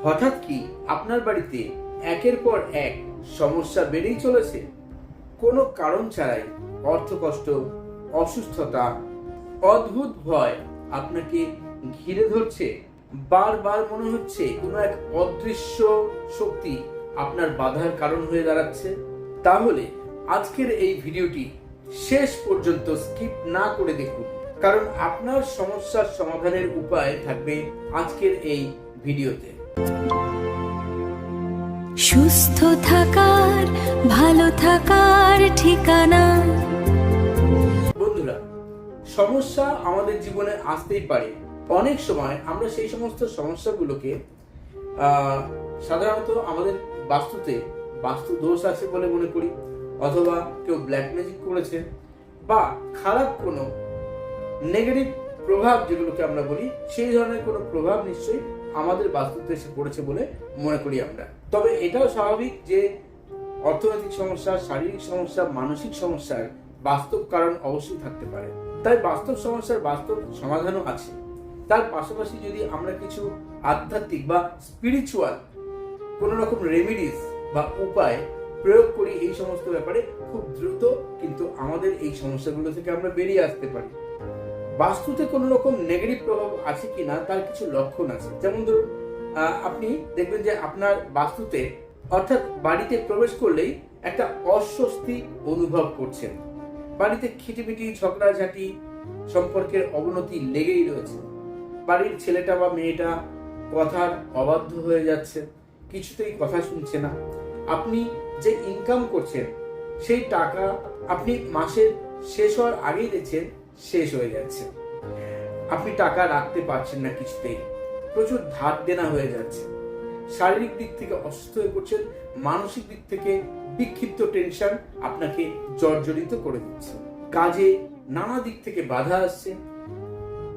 হঠাৎ কি আপনার বাড়িতে একের পর এক সমস্যা বেড়েই চলেছে? কোনো কারণ ছাড়াই অর্থকষ্ট, অসুস্থতা, অদ্ভুত ভয় আপনাকে ঘিরে ধরছে। বারবার মনে হচ্ছে কোনো এক অদৃশ্য শক্তি আপনার বাধার কারণ হয়ে দাঁড়াচ্ছে। তাহলে আজকের এই ভিডিওটি শেষ পর্যন্ত স্কিপ না করে দেখুন, কারণ আপনার সমস্যার সমাধানের উপায় থাকবে আজকের এই ভিডিওতে। সুস্থ থাকার, ভালো থাকার ঠিকানা। বন্ধুরা, সমস্যা আমাদের জীবনে আসতেই পারে। অনেক সময় আমরা সেই সমস্ত সমস্যাগুলোকে সাধারণত আমাদের বাস্তু দোষ আছে বলে মনে করি, অথবা কেউ ব্ল্যাক ম্যাজিক করেছে, বা খারাপ কোনো নেগেটিভ প্রভাব যেগুলোকে আমরা বলি, সেই ধরনের কোনো প্রভাব নিশ্চয়ই আমাদের বাস্তুতে এসে পড়েছে বলে মনে করি আমরা। তবে এটাও স্বাভাবিক যে অর্থনৈতিক সমস্যা, শারীরিক সমস্যা, মানসিক সমস্যার বাস্তব কারণ অবশ্যই থাকতে পারে। তাই বাস্তব সমস্যার বাস্তব সমাধানও আছে। তার পাশাপাশি যদি আমরা কিছু আধ্যাত্মিক বা স্পিরিচুয়াল কোনো রকম রেমিডিস বা উপায় প্রয়োগ করি, এই সমস্ত ব্যাপারে খুব দ্রুত কিন্তু আমাদের এই সমস্যাগুলো থেকে আমরা বেরিয়ে আসতে পারি। বাস্তুতে কোনো রকম নেগেটিভ প্রভাব আছে কিনা তার কিছু লক্ষণ আছে। যেমন ধরুন, আপনি দেখবেন যে আপনার বাস্তুতে অর্থাৎ বাড়িতে প্রবেশ করলেই একটা অস্বস্তি অনুভব করছেন। বাড়িতে খিটিমিটি, ঝগড়াঝাটি, সম্পর্কের অবনতি লেগেই রয়েছে। বাড়ির ছেলেটা বা মেয়েটা কথার অবাধ্য হয়ে যাচ্ছে, কিছুতেই কথা শুনছে না। আপনি যে ইনকাম করছেন সেই টাকা আপনি মাসের শেষ হওয়ার আগেই দেখছেন শেষ হয়ে যাচ্ছে। আপনি টাকা রাখতে পারছেন না কিছুতেই, প্রচুর ধার দেনা হয়ে যাচ্ছে। শারীরিক দিক থেকে অসুস্থ হয়ে পড়ছেন, মানসিক দিক থেকে বিক্ষিপ্ত টেনশন আপনাকে জর্জরিত করে দিচ্ছে। কাজে নানা দিক থেকে বাধা আসছে,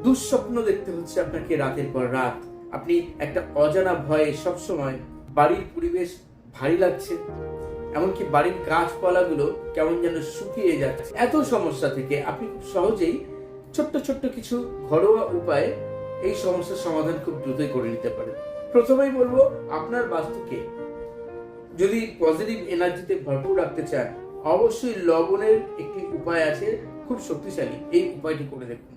দুঃস্বপ্ন দেখতে হচ্ছে আপনাকে রাতের পর রাত। আপনি একটা অজানা ভয়ে সবসময় বাড়ির পরিবেশ ভারী লাগছে, এমনকি বাড়ির গাছপালাগুলো কেমন যেন শুকিয়ে যাচ্ছে। এত সমস্যা থেকে আপনি খুব সহজেই ছোট্ট ছোট্ট কিছু ঘরোয়া উপায়ে এই সমস্যার সমাধান খুব দ্রুতই করে নিতে পারেন। প্রথমেই বলবো, আপনার বাস্তুকে যদি পজিটিভ এনার্জিতে ভরপুর রাখতে চান, অবশ্যই লবণের একটি উপায় আছে, খুব শক্তিশালী। এই উপায়টি করে দেখুন।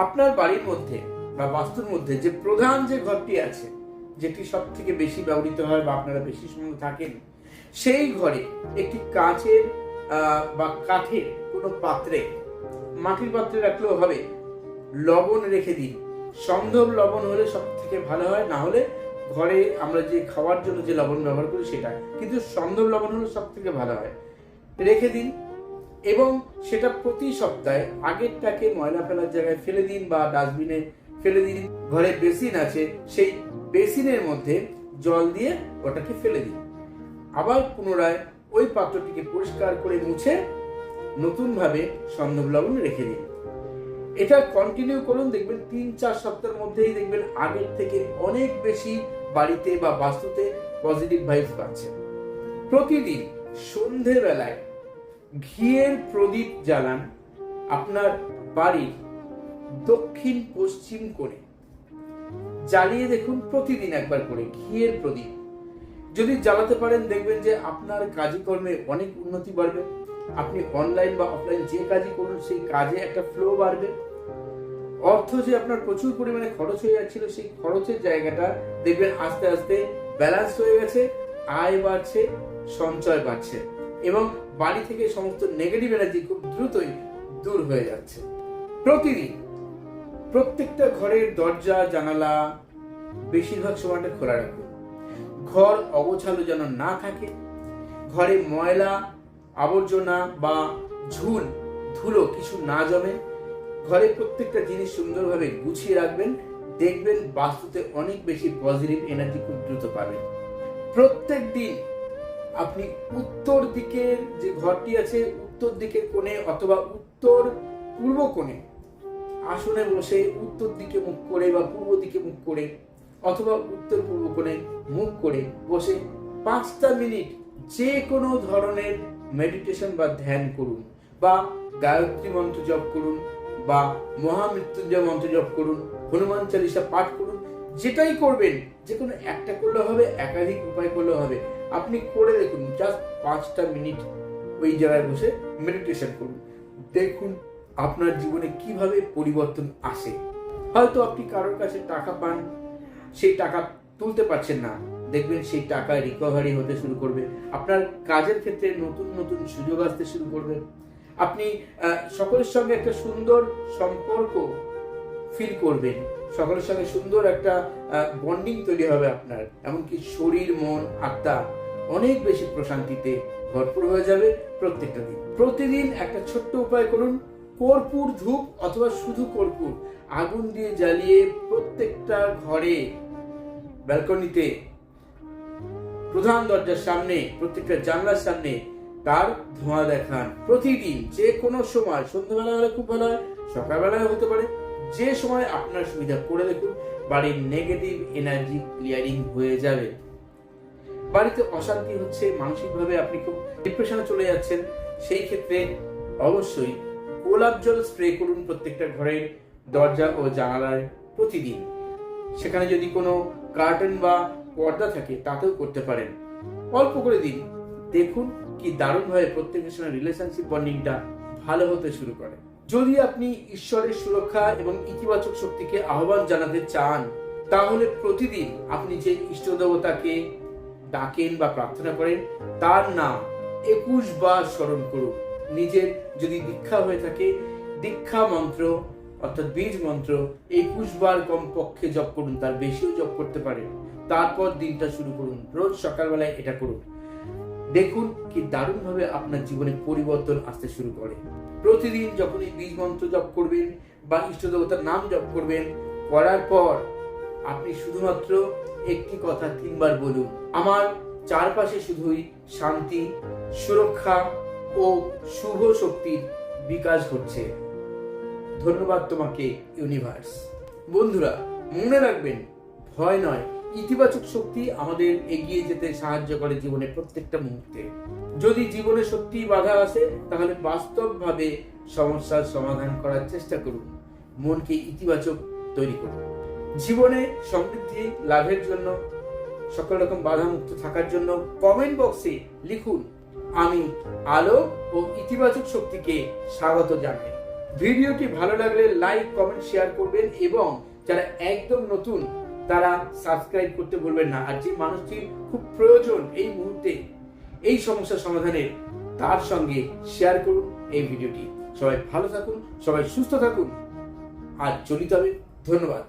আপনার বাড়ির মধ্যে বা বাস্তুর মধ্যে যে প্রধান যে ঘরটি আছে, যেটি সব থেকে বেশি ব্যবহৃত হয় বা আপনারা বেশি সময় থাকেন, সেই ঘরে একটি কাঁচের বা কাঠের কোনো পাত্রে, মাটির পাত্রে রাখলেও হবে, লবণ রেখে দিন। সন্ধব লবণ হলে সব থেকে ভালো হয়, না হলে ঘরে আমরা যে খাওয়ার জন্য যে লবণ ব্যবহার করি সেটা, কিন্তু সন্ধব লবণ হলে সব থেকে ভালো হয়। রেখে দিন এবং সেটা প্রতি সপ্তাহে আগেরটাকে ময়লা ফেলার জায়গায় ফেলে দিন বা ডাস্টবিনে ফেলে দিন। ঘরে বেসিন আছে, সেই বেসিনের মধ্যে জল দিয়ে ওটাকে ফেলে দিন। আবার পুনরায় ওই পাত্রটিকে পরিষ্কার করে মুছে নতুন ভাবে সন্ধব লবণ রেখে দিন। এটা কন্টিনিউ করুন, দেখবেন 3-4 সপ্তাহের মধ্যেই দেখবেন আগের থেকে অনেক বেশি বাড়িতে বা বাস্তুতে পজিটিভ ভাইবস পাচ্ছে। প্রতিদিন সন্ধেবেলায় ঘিয়ের প্রদীপ জ্বালান আপনার বাড়ির দক্ষিণ পশ্চিম কোণে। জ্বালিয়ে দেখুন প্রতিদিন একবার করে ঘিয়ের প্রদীপ। যদি জ্বালাতে পারেন, দেখবেন যে আপনার কাজে কর্মে অনেক উন্নতি বাড়বে। আপনি অনলাইন বা অফলাইন যে কাজই করুন, সেই কাজে একটা ফ্লো বাড়বে। অর্থ যে আপনার প্রচুর পরিমাণে খরচ হয়ে যাচ্ছিল, সেই খরচের জায়গাটা দেখবেন আস্তে আস্তে ব্যালেন্স হয়ে গেছে, আয় বাড়ছে, সঞ্চয় বাড়ছে, এবং বাড়ি থেকে সমস্ত নেগেটিভ এনার্জি খুব দ্রুতই দূর হয়ে যাচ্ছে। প্রতিদিন প্রত্যেকটা ঘরের দরজা জানালা বেশিরভাগ সময়টা খোলা রাখুন। ঘর অগোছালো যেন না থাকে, ঘরে ময়লা আবর্জনা বা ঝুল ধুলো কিছু না জমে। ঘরে প্রত্যেকটা জিনিস সুন্দরভাবে গুছিয়ে রাখবেন, দেখবেন বাস্তুতে অনেক বেশি পজিটিভ এনার্জি খুব দ্রুত পাবেন। প্রত্যেক দিন আপনি উত্তর দিকের যে ঘরটি আছে, উত্তর দিকের কোণে অথবা উত্তর পূর্ব কোণে আসনে বসে উত্তর দিকে মুখ করে বা পূর্ব দিকে মুখ করে অথবা উত্তর পূর্ব কোণে মুখ করে বসে 5টা মিনিট যে কোনো ধরনের মেডিটেশন বা ধ্যান করুন, বা গায়ত্রী মন্ত্র জপ করুন, বা মহামৃত্যুঞ্জয় মন্ত্র জপ করুন, হনুমান চালিসা পাঠ করুন। যেটাই করবেন, যে কোনো একটা করলে হবে, একাধিক উপায় করলে হবে। আপনি করে দেখুন, জাস্ট 5টা মিনিট ওই জায়গায় বসে মেডিটেশন করুন, দেখুন আপনার জীবনে কিভাবে পরিবর্তন আসে। হয়তো আপনি কারোর কাছে টাকা পান, সেই টাকা তুলতে পারছেন না, দেখবেন সেই টাকা রিকভারি হতে শুরু করবে। আপনার কাজের ক্ষেত্রে নতুন নতুন সুযোগ আসতে শুরু করবে। আপনি সকলের সঙ্গে একটা সুন্দর সম্পর্ক ফিল করবেন, সকলের সঙ্গে সুন্দর একটা বন্ডিং তৈরি হবে আপনার। এমনকি শরীর, মন, আত্মা অনেক বেশি প্রশান্তিতে ভরপুর হয়ে যাবে প্রত্যেকটা দিন। প্রতিদিন একটা ছোট্ট উপায় করুন, কর্পূর ধূপ অথবা শুধু কর্পূর আগুন দিয়ে জ্বালিয়ে প্রত্যেকটা ঘরে, ব্যালকনিতে, প্রধান দরজার সামনে, প্রত্যেকটা জানলার সামনে তার ধোঁয়া দেখান। প্রতিদিন যে কোনো সময়, সন্ধ্যাবেলা হলে খুব ভালো হয়, সকালবেলায় হতে পারে, যে সময় আপনার সুবিধা করে দেখুন, বাড়ির নেগেটিভ এনার্জি ক্লিয়ারিং হয়ে যাবে। বাড়িতে অশান্তি হচ্ছে, মানসিকভাবে আপনি খুব ডিপ্রেশনে চলে যাচ্ছেন, সেই ক্ষেত্রে অবশ্যই গোলাপ জল স্প্রে করুন প্রত্যেকটা ঘরের দরজা ও জানালায় প্রতিদিন। সেখানে যদি কোনো কার্টেন বা পর্দা থাকে তাতেও করতে পারেন। অল্প করে দিন, দেখুন কি দারুণভাবে প্রত্যেকের সঙ্গে রিলেশনশিপ বন্ডিংটা ভালো হতে শুরু করে। যদি আপনি ঈশ্বরের সুরক্ষা এবং ইতিবাচক শক্তিকে আহ্বান জানাতে চান, তাহলে প্রতিদিন আপনি যে ইষ্ট দেবতাকে ডাকেন বা প্রার্থনা করেন তার নাম 21 বার স্মরণ করুন। নিজের যদি দীক্ষা হয়ে থাকে, দীক্ষা মন্ত্র অর্থাৎ বীজ মন্ত্র 21 বার কমপক্ষে জপ করুন, তার বেশিও জপ করতে পারেন। তারপর দিনটা শুরু করুন, রোজ সকালবেলায় এটা করুন, দেখুন কি দারুণভাবে আপনার জীবনে পরিবর্তন আসতে শুরু করে। প্রতিদিন যখন এই বীজ মন্ত্র জপ করবেন বা ইষ্ট দেবতার নাম জপ করবেন, করার পর আপনি শুধুমাত্র একটি কথা 3 বার বলুন, আমার চারপাশে শুধুই শান্তি, সুরক্ষা ও শুভ শক্তির বিকাশ ঘটছে। ধন্যবাদ তোমাকে ইউনিভার্স। বন্ধুরা, মনে রাখবেন, ভয় নয়, ইতিবাচক শক্তি আমাদের এগিয়ে যেতে সাহায্য করে জীবনের প্রত্যেকটা মুহূর্তে। যদি জীবনে সত্যি বাধা আসে, তাহলে বাস্তবভাবে সমস্যার সমাধান করার চেষ্টা করুন, মনকে ইতিবাচক তৈরি করুন। জীবনে সমৃদ্ধি লাভের জন্য, সকল রকম বাধা মুক্ত থাকার জন্য কমেন্ট বক্সে লিখুন, আমি আলো ও ইতিবাচক শক্তিকে স্বাগত জানাই। ভিডিওটি ভালো লাগলে লাইক, কমেন্ট, শেয়ার করবেন এবং যারা একদম নতুন তারা সাবস্ক্রাইব করতে ভুলবেন না। আর যে মানুষটির খুব প্রয়োজন এই মুহূর্তে এই সমস্যা সমাধানের, তার সঙ্গে শেয়ার করুন এই ভিডিওটি। সবাই ভালো থাকুন, সবাই সুস্থ থাকুন, আর চলিত হবে। ধন্যবাদ।